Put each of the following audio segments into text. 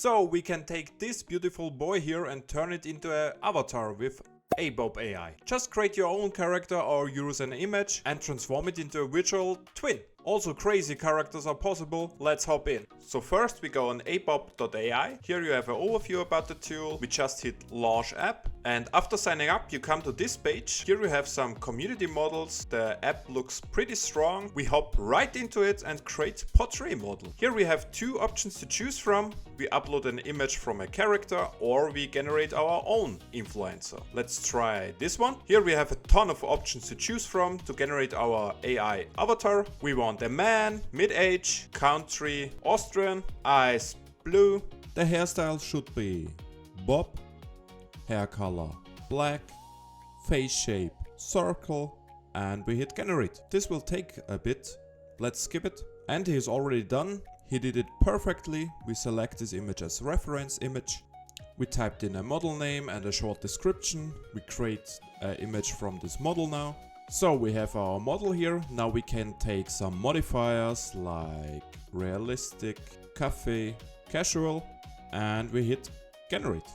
So we can take this beautiful boy here and turn it into an avatar with APOB.AI. Just create your own character or use an image and transform it into a virtual twin. Also crazy characters are possible, let's hop in. So first we go on APOB.AI. Here you have an overview about the tool. We just hit launch app, and after signing up you come to this page. Here you have some community models. The app looks pretty strong. We hop right into it and create portrait model. Here we have two options to choose from. We upload an image from a character or we generate our own influencer. Let's try this one. Here we have a ton of options to choose from to generate our AI avatar. We want a man, mid-age, country, Austrian, eyes blue. The hairstyle should be bob, hair color black, face shape circle, and we hit generate. This will take a bit. Let's skip it. And he is already done. He did it perfectly. We select this image as reference image. We typed in a model name and a short description. We create an image from this model now. So we have our model here. Now we can take some modifiers like realistic, cafe, casual, and we hit generate.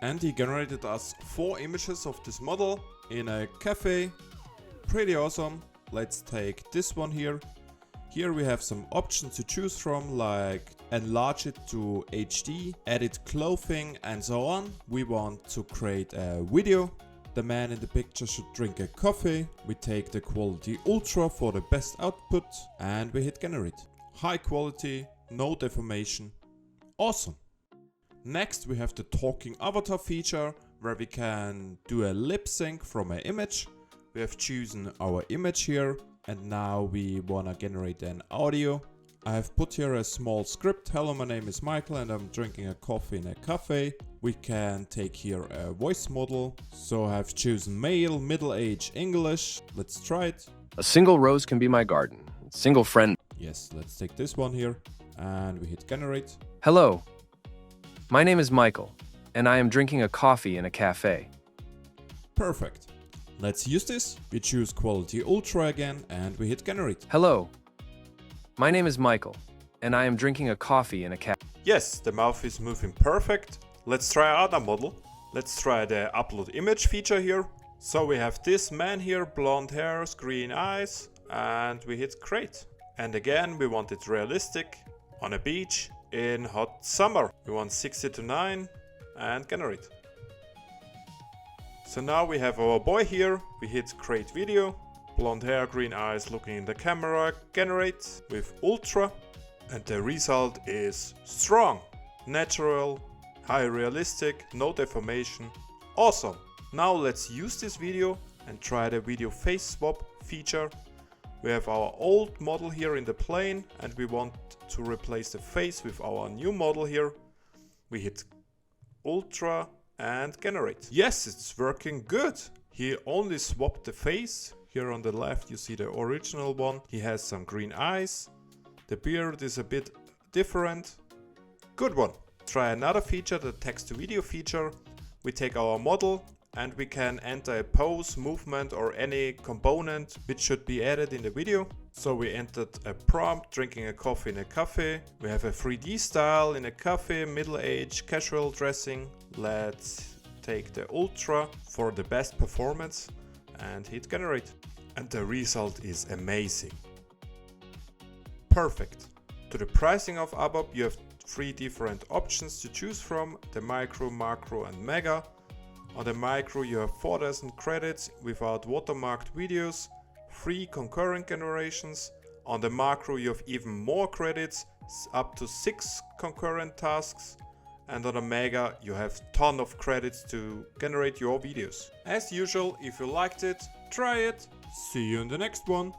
And he generated us 4 images of this model in a cafe. Pretty awesome. Let's take this one here. Here we have some options to choose from, like enlarge it to HD, edit clothing, and so on. We want to create a video. The man in the picture should drink a coffee. We take the quality ultra for the best output and we hit generate. High quality, no deformation. Awesome. Next we have the talking avatar feature where we can do a lip sync from an image. We have chosen our image here and now we wanna generate an audio. I have put here a small script. Hello, my name is Michael and I'm drinking a coffee in a cafe. We can take here a voice model. So I have chosen male, middle age, English. Let's try it. A single rose can be my garden. Single friend. Yes, let's take this one here and we hit generate. Hello, my name is Michael and I am drinking a coffee in a cafe. Perfect. Let's use this. We choose quality ultra again and we hit generate. Hello, my name is Michael and I am drinking a coffee in a cafe. Yes, the mouth is moving perfect. Let's try another model. Let's try the upload image feature here. So we have this man here, blonde hair, green eyes, and we hit create. And again, we want it realistic, on a beach, in hot summer. We want 60 to 9 and generate. So now we have our boy here. We hit create video, blonde hair, green eyes, looking in the camera, generate with ultra. And the result is strong, natural, high realistic, no deformation. Awesome. Now let's use this video and try the video face swap feature. We have our old model here in the plane and we want to replace the face with our new model here. We hit ultra and generate. Yes, it's working good. He only swapped the face. Here on the left you see the original one. He has some green eyes. The beard is a bit different. Good one. Try another feature, the text to video feature. We take our model and we can enter a pose, movement or any component which should be added in the video. So we entered a prompt, drinking a coffee in a cafe. We have a 3D style in a cafe, middle age, casual dressing. Let's take the ultra for the best performance and hit generate. And the result is amazing. Perfect. To the pricing of APOB you have 3 different options to choose from, the micro, macro and mega. On the micro you have 4000 credits without watermarked videos, 3 concurrent generations. On the macro you have even more credits, up to 6 concurrent tasks. And on the mega you have ton of credits to generate your videos. As usual, if you liked it, try it. See you in the next one.